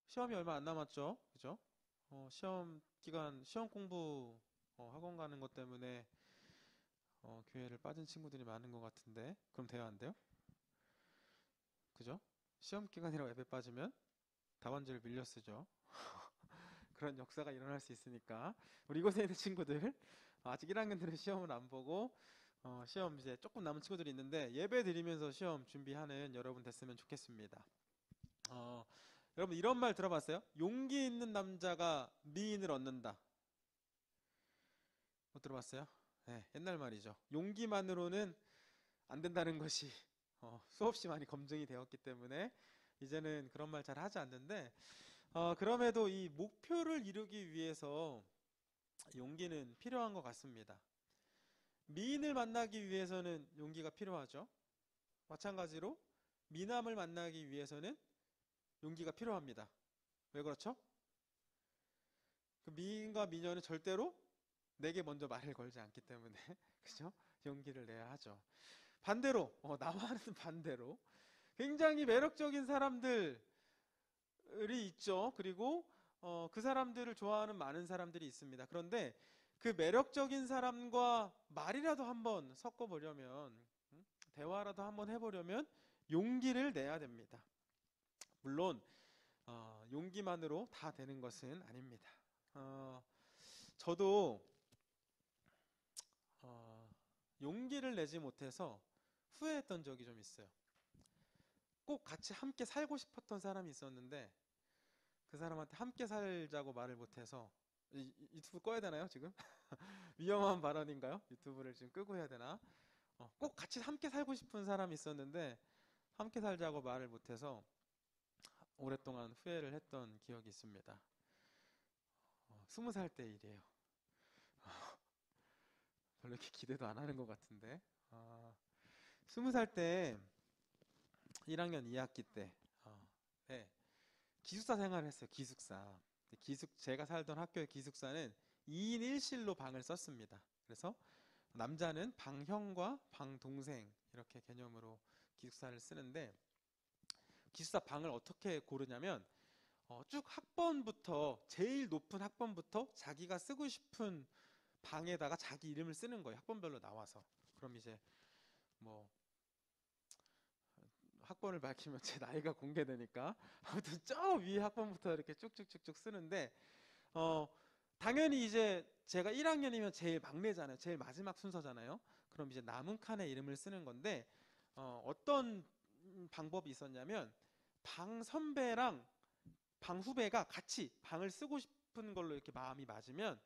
시험이 얼마 안 남았죠? 그죠? 시험 기간, 시험 공부 학원 가는 것 때문에 교회를 빠진 친구들이 많은 것 같은데 그럼 돼야 안 돼요? 그죠? 시험 기간이라고 앱에 빠지면 답안지를 밀려 쓰죠. 그런 역사가 일어날 수 있으니까 우리 이곳에 있는 친구들 아직 1학년들은 시험을 안 보고 시험 이제 조금 남은 친구들이 있는데 예배 드리면서 시험 준비하는 여러분 됐으면 좋겠습니다. 어, 여러분 이런 말 들어봤어요? 용기 있는 남자가 미인을 얻는다. 못 들어봤어요? 네, 옛날 말이죠. 용기만으로는 안 된다는 것이 수없이 많이 검증이 되었기 때문에 이제는 그런 말 잘 하지 않는데 그럼에도 이 목표를 이루기 위해서 용기는 필요한 것 같습니다. 미인을 만나기 위해서는 용기가 필요하죠. 마찬가지로 미남을 만나기 위해서는 용기가 필요합니다. 왜 그렇죠? 그 미인과 미녀는 절대로 내게 먼저 말을 걸지 않기 때문에 그죠? 용기를 내야 하죠. 반대로 나와는 반대로 굉장히 매력적인 사람들이 있죠. 그리고 그 사람들을 좋아하는 많은 사람들이 있습니다. 그런데 그 매력적인 사람과 말이라도 한번 섞어보려면 대화라도 한번 해보려면 용기를 내야 됩니다. 물론 용기만으로 다 되는 것은 아닙니다. 저도 어, 용기를 내지 못해서 후회했던 적이 좀 있어요. 꼭 같이 함께 살고 싶었던 사람이 있었는데 그 사람한테 함께 살자고 말을 못해서 유튜브 꺼야 되나요 지금? 위험한 발언인가요? 유튜브를 지금 끄고 해야 되나? 꼭 같이 함께 살고 싶은 사람이 있었는데 함께 살자고 말을 못해서 오랫동안 후회를 했던 기억이 있습니다. 20살 때 일이에요. 별로 이렇게 기대도 안 하는 것 같은데. 20살 때 1학년 2학기 때 네, 기숙사 생활을 했어요. 기숙사. 제가 살던 학교의 기숙사는 2인 1실로 방을 썼습니다. 그래서 남자는 방형과 방동생 이렇게 개념으로 기숙사를 쓰는데 기숙사 방을 어떻게 고르냐면 쭉 학번부터 제일 높은 학번부터 자기가 쓰고 싶은 방에다가 자기 이름을 쓰는 거예요. 학번별로 나와서. 그럼 이제 뭐 학번을 밝히면 제 나이가 공개되니까 아무튼 저 위에 학번부터 이렇게 쭉쭉쭉쭉 쓰는데 어 당연히 이제 제가 1학년이면 제일 막내잖아요. 제일 마지막 순서잖아요. 그럼 이제 남은 칸에 이름을 쓰는 건데 어떤 방법이 있었냐면 방 선배랑 방 후배가 같이 방을 쓰고 싶은 걸로 이렇게 마음이 맞으면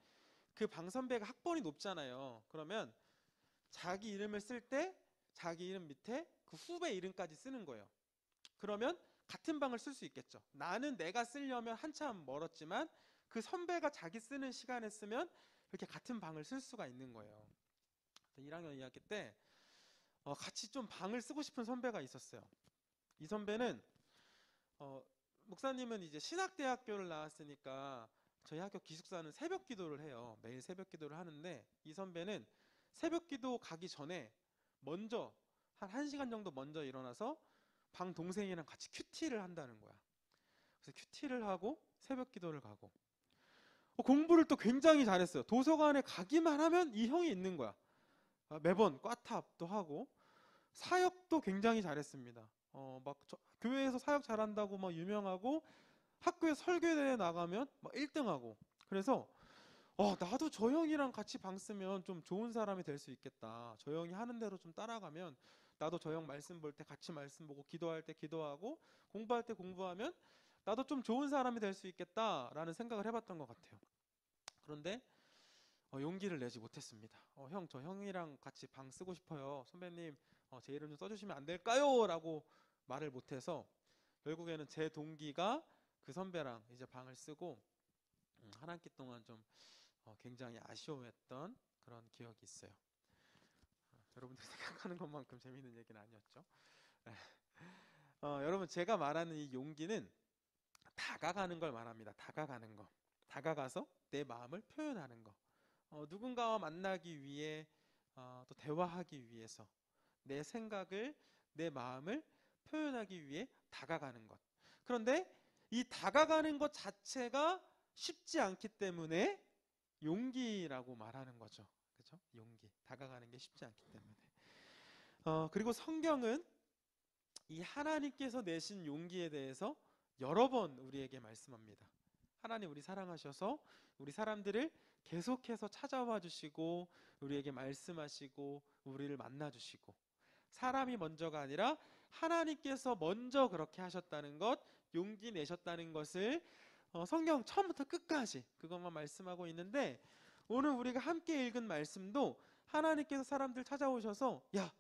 그 방 선배가 학번이 높잖아요. 그러면 자기 이름을 쓸 때 자기 이름 밑에 그 후배 이름까지 쓰는 거예요. 그러면 같은 방을 쓸 수 있겠죠. 나는 내가 쓰려면 한참 멀었지만 그 선배가 자기 쓰는 시간에 쓰면 이렇게 같은 방을 쓸 수가 있는 거예요. 1학년 2학기 때 같이 좀 방을 쓰고 싶은 선배가 있었어요. 이 선배는 어, 목사님은 이제 신학대학교를 나왔으니까 저희 학교 기숙사는 새벽 기도를 해요. 매일 새벽 기도를 하는데 이 선배는 새벽 기도 가기 전에 먼저 한 1시간 정도 먼저 일어나서 방 동생이랑 같이 큐티를 한다는 거야. 그래서 큐티를 하고 새벽 기도를 가고 공부를 또 굉장히 잘했어요. 도서관에 가기만 하면 이 형이 있는 거야. 매번 꽈탑도 하고 사역도 굉장히 잘했습니다. 교회에서 사역 잘한다고 막 유명하고 학교에 설교대회 나가면 막 1등하고 그래서 나도 저 형이랑 같이 방 쓰면 좀 좋은 사람이 될 수 있겠다. 저 형이 하는 대로 좀 따라가면 나도 저 형 말씀 볼 때 같이 말씀 보고 기도할 때 기도하고 공부할 때 공부하면 나도 좀 좋은 사람이 될 수 있겠다라는 생각을 해봤던 것 같아요. 그런데 용기를 내지 못했습니다. 형, 저 형이랑 같이 방 쓰고 싶어요. 선배님, 제 이름 좀 써주시면 안 될까요? 라고 말을 못해서 결국에는 제 동기가 그 선배랑 이제 방을 쓰고 한 학기 동안 좀 굉장히 아쉬워했던 그런 기억이 있어요. 여러분들이 생각하는 것만큼 재미있는 얘기는 아니었죠. 여러분 제가 말하는 이 용기는 다가가는 걸 말합니다. 다가가는 거. 다가가서 내 마음을 표현하는 거. 누군가와 만나기 위해 또 대화하기 위해서 내 생각을 내 마음을 표현하기 위해 다가가는 것. 그런데 이 다가가는 것 자체가 쉽지 않기 때문에 용기라고 말하는 거죠. 그죠? 용기. 다가가는 게 쉽지 않기 때문에. 그리고 성경은 이 하나님께서 내신 용기에 대해서 여러 번 우리에게 말씀합니다. 하나님 우리 사랑하셔서 우리 사람들을 계속해서 찾아와 주시고 우리에게 말씀하시고 우리를 만나 주시고, 사람이 먼저가 아니라 하나님께서 먼저 그렇게 하셨다는 것, 용기 내셨다는 것을 성경 처음부터 끝까지 그것만 말씀하고 있는데, 오늘 우리가 함께 읽은 말씀도 하나님께서 사람들 찾아오셔서 야,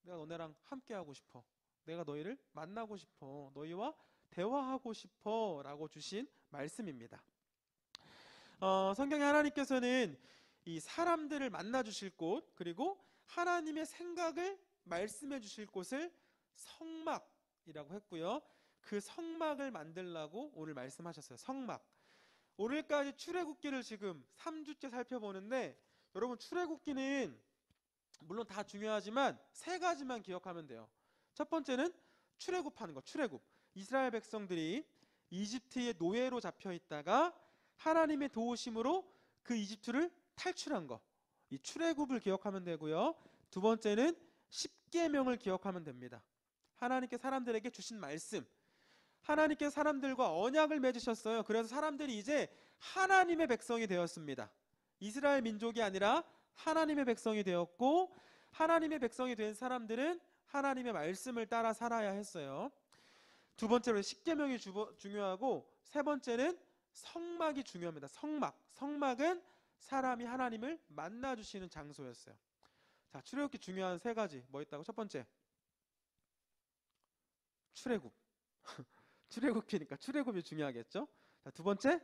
내가 너네랑 함께 하고 싶어, 내가 너희를 만나고 싶어, 너희와 대화하고 싶어 라고 주신 말씀입니다. 성경에 하나님께서는 이 사람들을 만나 주실 곳, 그리고 하나님의 생각을 말씀해 주실 곳을 성막이라고 했고요. 그 성막을 만들라고 오늘 말씀하셨어요. 성막. 오늘까지 출애굽기를 지금 3주째 살펴보는데, 여러분 출애굽기는 물론 다 중요하지만 세 가지만 기억하면 돼요. 첫 번째는 출애굽하는 것. 출애굽. 이스라엘 백성들이 이집트의 노예로 잡혀 있다가 하나님의 도우심으로 그 이집트를 탈출한 거, 이 출애굽을 기억하면 되고요. 두 번째는 십계명을 기억하면 됩니다. 하나님께 사람들에게 주신 말씀, 하나님께 사람들과 언약을 맺으셨어요. 그래서 사람들이 이제 하나님의 백성이 되었습니다. 이스라엘 민족이 아니라 하나님의 백성이 되었고, 하나님의 백성이 된 사람들은 하나님의 말씀을 따라 살아야 했어요. 두 번째로 십계명이 중요하고, 세 번째는 성막이 중요합니다. 성막. 성막은 사람이 하나님을 만나주시는 장소였어요. 자, 출애굽기 중요한 세 가지 뭐 있다고? 첫 번째, 출애굽. 출애굽기니까 출애굽이 중요하겠죠. 자, 두 번째,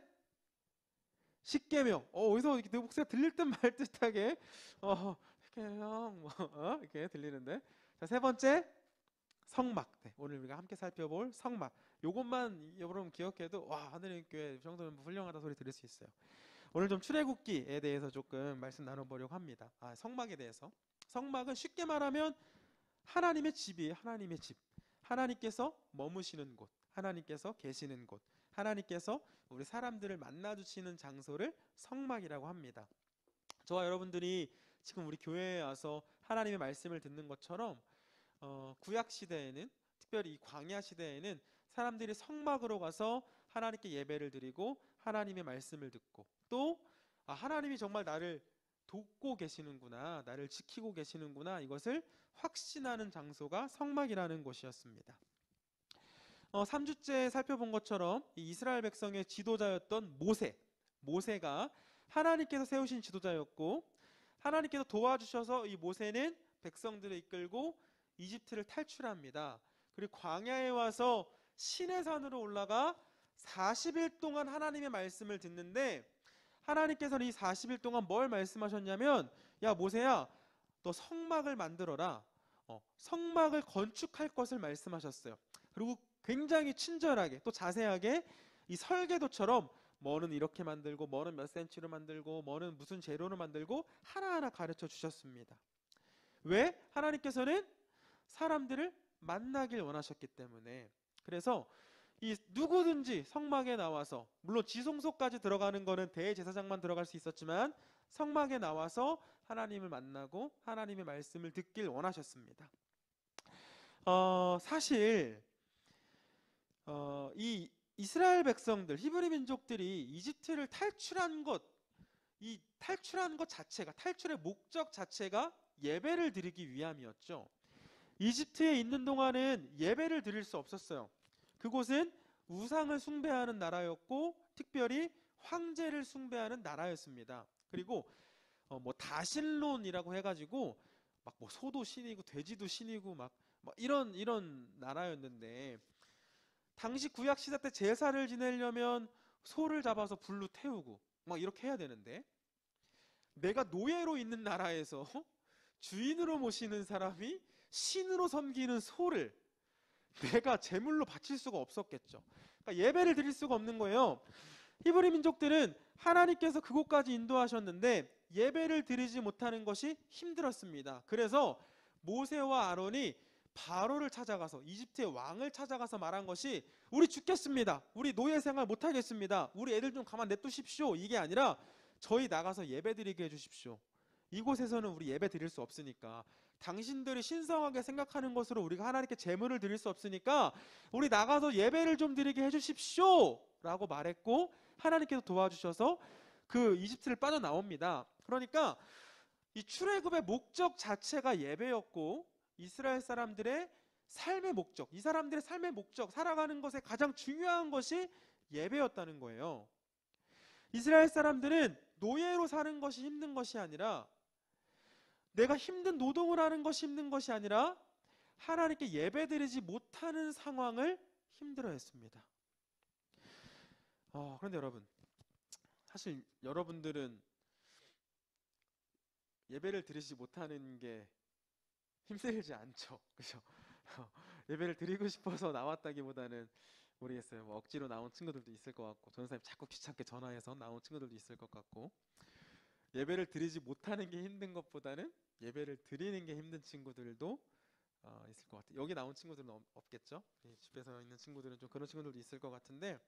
십계명. 어디서 내 목소리가 들릴 듯 말 듯하게 십계명 이렇게 들리는데. 자, 세 번째, 성막. 네, 오늘 우리가 함께 살펴볼 성막. 요것만 여러분 기억해도 와, 하늘의 교회 정도는 훌륭하다 소리 들을 수 있어요. 오늘 좀 출애굽기에 대해서 조금 말씀 나눠보려고 합니다. 성막에 대해서. 성막은 쉽게 말하면 하나님의 집이에요. 하나님의 집. 하나님께서 머무시는 곳, 하나님께서 계시는 곳, 하나님께서 우리 사람들을 만나주시는 장소를 성막이라고 합니다. 저와 여러분들이 지금 우리 교회에 와서 하나님의 말씀을 듣는 것처럼 구약 시대에는, 특별히 이 광야 시대에는 사람들이 성막으로 가서 하나님께 예배를 드리고 하나님의 말씀을 듣고, 또 하나님이 정말 나를 돕고 계시는구나, 나를 지키고 계시는구나, 이것을 확신하는 장소가 성막이라는 곳이었습니다. 3주째 살펴본 것처럼 이 이스라엘 백성의 지도자였던 모세가 하나님께서 세우신 지도자였고, 하나님께서 도와주셔서 이 모세는 백성들을 이끌고 이집트를 탈출합니다. 그리고 광야에 와서 시내산으로 올라가 40일 동안 하나님의 말씀을 듣는데, 하나님께서는 이 40일 동안 뭘 말씀하셨냐면, 야 모세야, 너 성막을 만들어라. 성막을 건축할 것을 말씀하셨어요. 그리고 굉장히 친절하게 또 자세하게 이 설계도처럼 뭐는 이렇게 만들고, 뭐는 몇 센치로 만들고, 뭐는 무슨 재료로 만들고 하나하나 가르쳐 주셨습니다. 왜? 하나님께서는 사람들을 만나길 원하셨기 때문에. 그래서 이 누구든지 성막에 나와서, 물론 지성소까지 들어가는 거는 대제사장만 들어갈 수 있었지만 성막에 나와서 하나님을 만나고 하나님의 말씀을 듣길 원하셨습니다. 사실 이 이스라엘 백성들, 히브리 민족들이 이집트를 탈출한 것, 이 탈출한 것 자체가, 탈출의 목적 자체가 예배를 드리기 위함이었죠. 이집트에 있는 동안은 예배를 드릴 수 없었어요. 그곳은 우상을 숭배하는 나라였고, 특별히 황제를 숭배하는 나라였습니다. 그리고 뭐 다신론이라고 해가지고 막 뭐 소도 신이고 돼지도 신이고 막 이런 나라였는데, 당시 구약 시대 때 제사를 지내려면 소를 잡아서 불로 태우고 막 이렇게 해야 되는데, 내가 노예로 있는 나라에서 주인으로 모시는 사람이 신으로 섬기는 소를 내가 제물로 바칠 수가 없었겠죠. 그러니까 예배를 드릴 수가 없는 거예요. 히브리 민족들은 하나님께서 그곳까지 인도하셨는데 예배를 드리지 못하는 것이 힘들었습니다. 그래서 모세와 아론이 바로를 찾아가서 이집트의 왕을 찾아가서 말한 것이 우리 죽겠습니다. 우리 노예 생활 못 하겠습니다. 우리 애들 좀 가만 냅두십시오. 이게 아니라 저희 나가서 예배드리게 해주십시오. 이곳에서는 우리 예배 드릴 수 없으니까 당신들이 신성하게 생각하는 것으로 우리가 하나님께 제물을 드릴 수 없으니까 우리 나가서 예배를 좀 드리게 해주십시오 라고 말했고 하나님께서 도와주셔서 그 이집트를 빠져나옵니다. 그러니까 이 출애굽의 목적 자체가 예배였고 이스라엘 사람들의 삶의 목적, 이 사람들의 삶의 목적, 살아가는 것에 가장 중요한 것이 예배였다는 거예요. 이스라엘 사람들은 노예로 사는 것이 힘든 것이 아니라 내가 힘든 노동을 하는 것이 힘든 것이 아니라 하나님께 예배드리지 못하는 상황을 힘들어했습니다. 그런데 여러분, 사실 여러분들은 예배를 드리지 못하는 게 힘들지 않죠, 그죠? 예배를 드리고 싶어서 나왔다기보다는 모르겠어요. 뭐 억지로 나온 친구들도 있을 것 같고, 전사님 자꾸 귀찮게 전화해서 나온 친구들도 있을 것 같고, 예배를 드리지 못하는 게 힘든 것보다는 예배를 드리는 게 힘든 친구들도 있을 것 같아요. 여기 나온 친구들은 없겠죠? 집에서 있는 친구들은 좀 그런 친구들도 있을 것 같은데,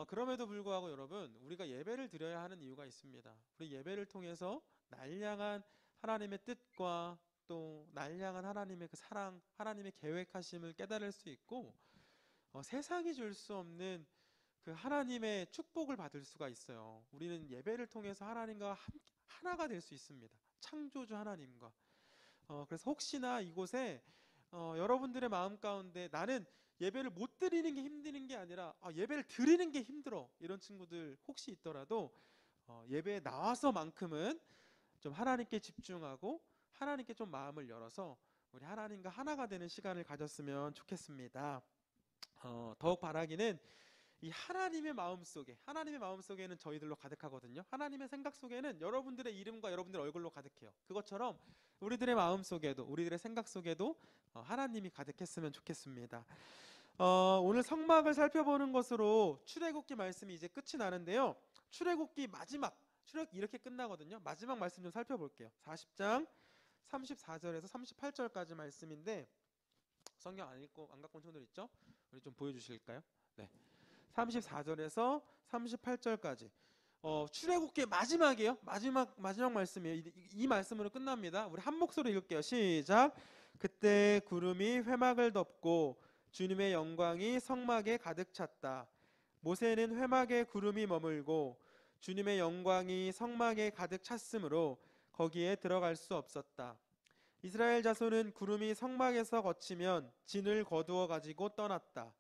그럼에도 불구하고 여러분, 우리가 예배를 드려야 하는 이유가 있습니다. 우리 예배를 통해서 날 향한 하나님의 뜻과 또 날 향한 하나님의 그 사랑, 하나님의 계획하심을 깨달을 수 있고, 세상이 줄 수 없는 그 하나님의 축복을 받을 수가 있어요. 우리는 예배를 통해서 하나님과 하나가 될 수 있습니다. 창조주 하나님과. 그래서 혹시나 이곳에 여러분들의 마음 가운데 나는 예배를 못 드리는 게 힘드는 게 아니라 예배를 드리는 게 힘들어, 이런 친구들 혹시 있더라도 예배에 나와서만큼은 좀 하나님께 집중하고 하나님께 좀 마음을 열어서 우리 하나님과 하나가 되는 시간을 가졌으면 좋겠습니다. 더욱 바라기는 이 하나님의 마음속에는 저희들로 가득하거든요. 하나님의 생각 속에는 여러분들의 이름과 여러분들의 얼굴로 가득해요. 그것처럼 우리들의 마음 속에도, 우리들의 생각 속에도 하나님이 가득했으면 좋겠습니다. 오늘 성막을 살펴보는 것으로 출애굽기 말씀이 이제 끝이 나는데요. 출애굽기 마지막, 출애굽기 이렇게 끝나거든요. 마지막 말씀 좀 살펴볼게요. 40장 34절에서 38절까지 말씀인데, 성경 안 갖고 온 친구들 있죠? 우리 좀 보여주실까요? 네. 34절에서 38절까지 출애굽기의 마지막이에요. 마지막 말씀이에요. 이 말씀으로 끝납니다. 우리 한 목소리 읽을게요. 시작. 그때 구름이 회막을 덮고 주님의 영광이 성막에 가득 찼다. 모세는 회막에 구름이 머물고 주님의 영광이 성막에 가득 찼으므로 거기에 들어갈 수 없었다. 이스라엘 자손은 구름이 성막에서 거치면 진을 거두어 가지고 떠났다.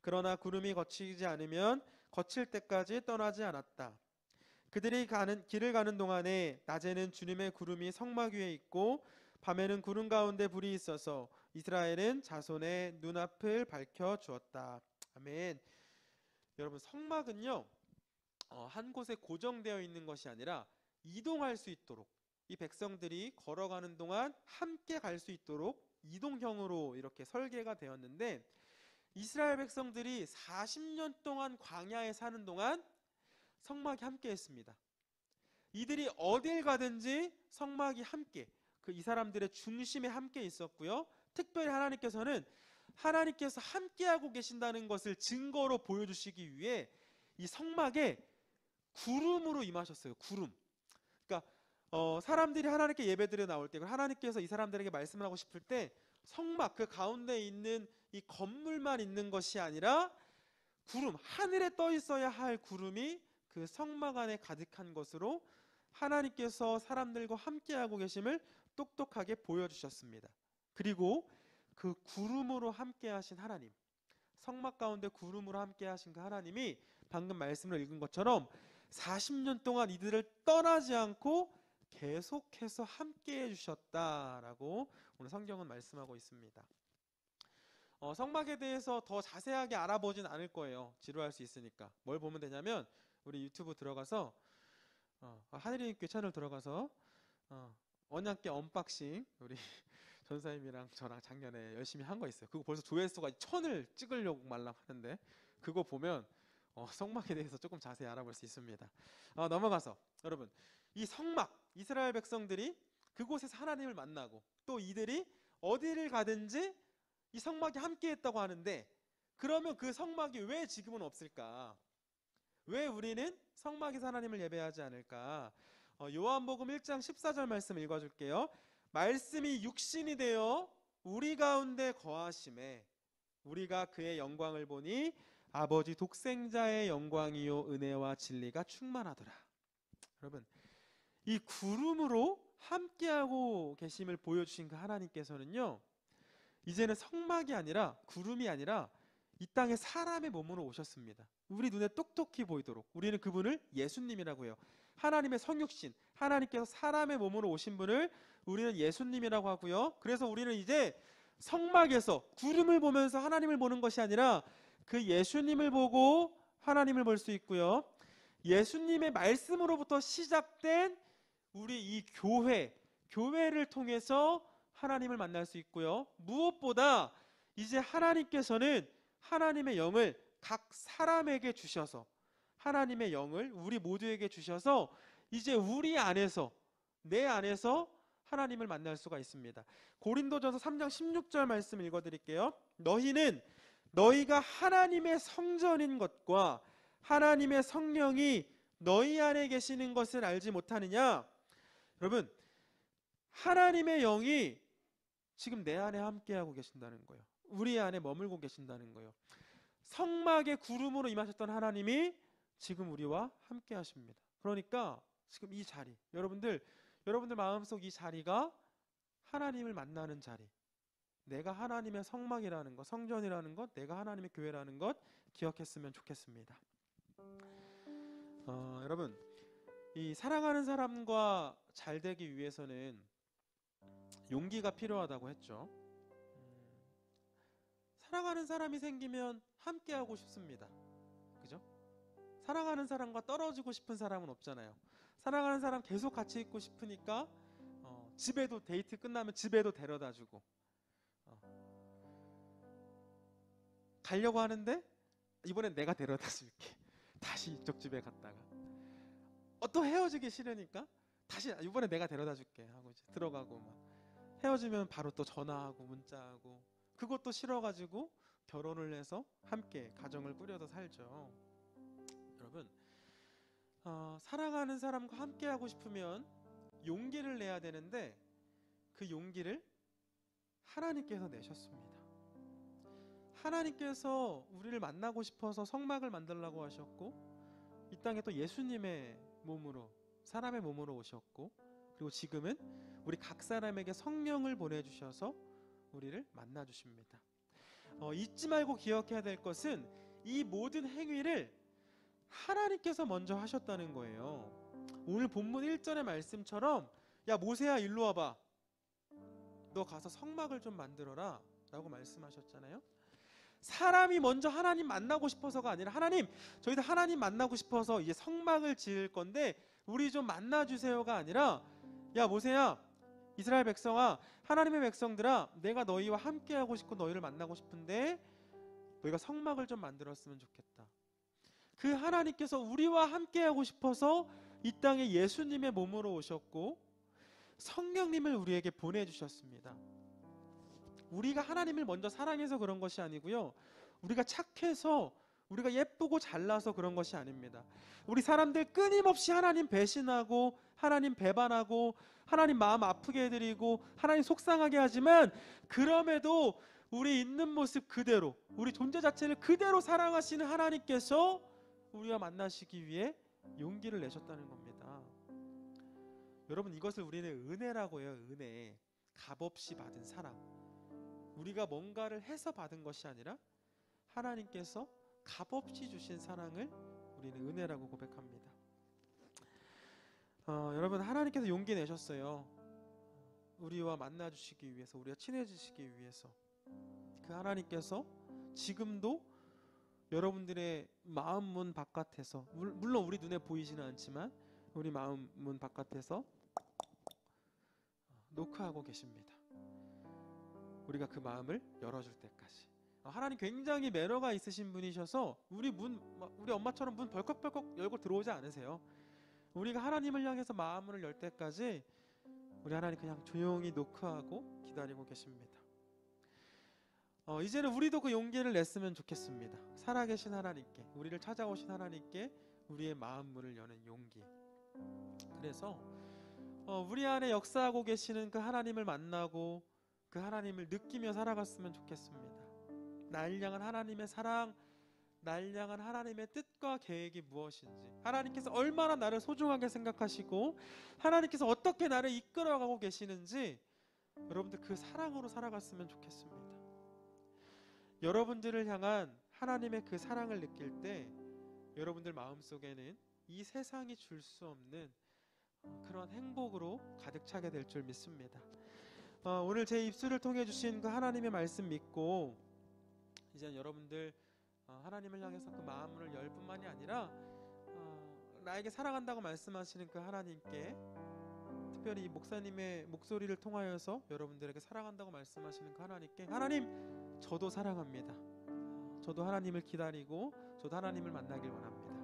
그러나 구름이 거치지 않으면 거칠 때까지 떠나지 않았다. 그들이 길을 가는 동안에 낮에는 주님의 구름이 성막 위에 있고 밤에는 구름 가운데 불이 있어서 이스라엘은 자손의 눈앞을 밝혀 주었다. 아멘. 여러분, 성막은요 한 곳에 고정되어 있는 것이 아니라 이동할 수 있도록, 이 백성들이 걸어가는 동안 함께 갈 수 있도록 이동형으로 이렇게 설계가 되었는데, 이스라엘 백성들이 40년 동안 광야에 사는 동안 성막이 함께 했습니다. 이들이 어딜 가든지 성막이 함께, 이 사람들의 중심에 함께 있었고요. 특별히 하나님께서 함께하고 계신다는 것을 증거로 보여주시기 위해 이 성막에 구름으로 임하셨어요. 구름. 그러니까 사람들이 하나님께 예배드려 나올 때, 하나님께서 이 사람들에게 말씀을 하고 싶을 때 성막 그 가운데 있는 이 건물만 있는 것이 아니라 구름, 하늘에 떠 있어야 할 구름이 그 성막 안에 가득한 것으로 하나님께서 사람들과 함께하고 계심을 똑똑하게 보여주셨습니다. 그리고 그 구름으로 함께하신 하나님, 성막 가운데 구름으로 함께하신 그 하나님이 방금 말씀을 읽은 것처럼 40년 동안 이들을 떠나지 않고 계속해서 함께해 주셨다라고 오늘 성경은 말씀하고 있습니다. 성막에 대해서 더 자세하게 알아보진 않을 거예요. 지루할 수 있으니까. 뭘 보면 되냐면 우리 유튜브 들어가서 하늘이교회 채널 들어가서 언약궤 언박싱 우리 전사님이랑 저랑 작년에 열심히 한 거 있어요. 그거 벌써 조회수가 1000을 찍으려고 말랑 하는데, 그거 보면 성막에 대해서 조금 자세히 알아볼 수 있습니다. 넘어가서 여러분, 이 성막, 이스라엘 백성들이 그곳에서 하나님을 만나고 또 이들이 어디를 가든지 이 성막이 함께 했다고 하는데, 그러면 그 성막이 왜 지금은 없을까? 왜 우리는 성막에서 하나님을 예배하지 않을까? 요한복음 1장 14절 말씀 읽어줄게요. 말씀이 육신이 되어 우리 가운데 거하심에 우리가 그의 영광을 보니 아버지 독생자의 영광이요 은혜와 진리가 충만하더라. 여러분, 이 구름으로 함께하고 계심을 보여주신 그 하나님께서는요, 이제는 성막이 아니라, 구름이 아니라 이 땅에 사람의 몸으로 오셨습니다. 우리 눈에 똑똑히 보이도록. 우리는 그분을 예수님이라고 해요. 하나님의 성육신, 하나님께서 사람의 몸으로 오신 분을 우리는 예수님이라고 하고요. 그래서 우리는 이제 성막에서 구름을 보면서 하나님을 보는 것이 아니라 그 예수님을 보고 하나님을 볼 수 있고요. 예수님의 말씀으로부터 시작된 우리 이 교회를 통해서 하나님을 만날 수 있고요. 무엇보다 이제 하나님께서는 하나님의 영을 각 사람에게 주셔서, 하나님의 영을 우리 모두에게 주셔서 이제 우리 안에서, 내 안에서 하나님을 만날 수가 있습니다. 고린도전서 3장 16절 말씀 읽어드릴게요. 너희는 너희가 하나님의 성전인 것과 하나님의 성령이 너희 안에 계시는 것을 알지 못하느냐? 여러분, 하나님의 영이 지금 내 안에 함께하고 계신다는 거예요. 우리 안에 머물고 계신다는 거예요. 성막의 구름으로 임하셨던 하나님이 지금 우리와 함께 하십니다. 그러니까 지금 이 자리, 여러분들 마음속 이 자리가 하나님을 만나는 자리, 내가 하나님의 성막이라는 것, 성전이라는 것, 내가 하나님의 교회라는 것 기억했으면 좋겠습니다. 여러분, 이 사랑하는 사람과 잘 되기 위해서는 용기가 필요하다고 했죠. 사랑하는 사람이 생기면 함께하고 싶습니다. 그죠? 사랑하는 사람과 떨어지고 싶은 사람은 없잖아요. 사랑하는 사람 계속 같이 있고 싶으니까 집에도, 데이트 끝나면 집에도 데려다주고, 가려고 하는데 이번엔 내가 데려다 줄게. 다시 이쪽 집에 갔다가 또 헤어지기 싫으니까 다시 이번에 내가 데려다 줄게 하고 이제 들어가고, 막 헤어지면 바로 또 전화하고 문자하고, 그것도 싫어가지고 결혼을 해서 함께 가정을 꾸려서 살죠. 여러분, 사랑하는 사람과 함께하고 싶으면 용기를 내야 되는데 그 용기를 하나님께서 내셨습니다. 하나님께서 우리를 만나고 싶어서 성막을 만들라고 하셨고, 이 땅에 또 예수님의 몸으로, 사람의 몸으로 오셨고, 그리고 지금은 우리 각 사람에게 성령을 보내주셔서 우리를 만나주십니다. 잊지 말고 기억해야 될 것은 이 모든 행위를 하나님께서 먼저 하셨다는 거예요. 오늘 본문 1절의 말씀처럼, 야 모세야 일로 와봐, 너 가서 성막을 좀 만들어라 라고 말씀하셨잖아요. 사람이 먼저 하나님 만나고 싶어서가 아니라, 하나님, 저희도 하나님 만나고 싶어서 이제 성막을 지을 건데 우리 좀 만나주세요가 아니라, 야 모세야, 이스라엘 백성아, 하나님의 백성들아, 내가 너희와 함께하고 싶고 너희를 만나고 싶은데 너희가 성막을 좀 만들었으면 좋겠다. 그 하나님께서 우리와 함께하고 싶어서 이 땅에 예수님의 몸으로 오셨고 성령님을 우리에게 보내주셨습니다. 우리가 하나님을 먼저 사랑해서 그런 것이 아니고요, 우리가 착해서, 우리가 예쁘고 잘나서 그런 것이 아닙니다. 우리 사람들 끊임없이 하나님 배신하고 하나님 배반하고 하나님 마음 아프게 해드리고 하나님 속상하게 하지만, 그럼에도 우리 있는 모습 그대로, 우리 존재 자체를 그대로 사랑하시는 하나님께서 우리와 만나시기 위해 용기를 내셨다는 겁니다. 여러분, 이것을 우리는 은혜라고 해요. 은혜. 값없이 받은 사랑. 우리가 뭔가를 해서 받은 것이 아니라 하나님께서 값없이 주신 사랑을 우리는 은혜라고 고백합니다. 여러분, 하나님께서 용기 내셨어요. 우리와 만나주시기 위해서, 우리가 친해지시기 위해서. 그 하나님께서 지금도 여러분들의 마음 문 바깥에서, 물론 우리 눈에 보이지는 않지만 우리 마음 문 바깥에서 노크하고 계십니다. 우리가 그 마음을 열어줄 때까지. 하나님 굉장히 매너가 있으신 분이셔서 우리 엄마처럼 문 벌컥벌컥 열고 들어오지 않으세요. 우리가 하나님을 향해서 마음을 열 때까지 우리 하나님 그냥 조용히 노크하고 기다리고 계십니다. 이제는 우리도 그 용기를 냈으면 좋겠습니다. 살아계신 하나님께, 우리를 찾아오신 하나님께 우리의 마음 문을 여는 용기. 그래서 우리 안에 역사하고 계시는 그 하나님을 만나고 그 하나님을 느끼며 살아갔으면 좋겠습니다. 날 향한 하나님의 사랑, 날 향한 하나님의 뜻과 계획이 무엇인지, 하나님께서 얼마나 나를 소중하게 생각하시고 하나님께서 어떻게 나를 이끌어가고 계시는지 여러분들 그 사랑으로 살아갔으면 좋겠습니다. 여러분들을 향한 하나님의 그 사랑을 느낄 때 여러분들 마음속에는 이 세상이 줄 수 없는 그런 행복으로 가득 차게 될 줄 믿습니다. 오늘 제 입술을 통해 주신 그 하나님의 말씀 믿고 이제 여러분들 하나님을 향해서 그 마음을 열 뿐만이 아니라 나에게 사랑한다고 말씀하시는 그 하나님께, 특별히 이 목사님의 목소리를 통하여서 여러분들에게 사랑한다고 말씀하시는 그 하나님께, 하나님 저도 사랑합니다. 저도 하나님을 기다리고 저도 하나님을 만나길 원합니다.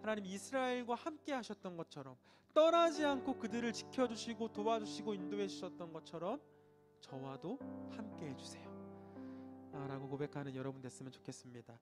하나님 이스라엘과 함께 하셨던 것처럼, 떠나지 않고 그들을 지켜주시고 도와주시고 인도해 주셨던 것처럼 저와도 함께 해주세요 라고 고백하는 여러분 됐으면 좋겠습니다.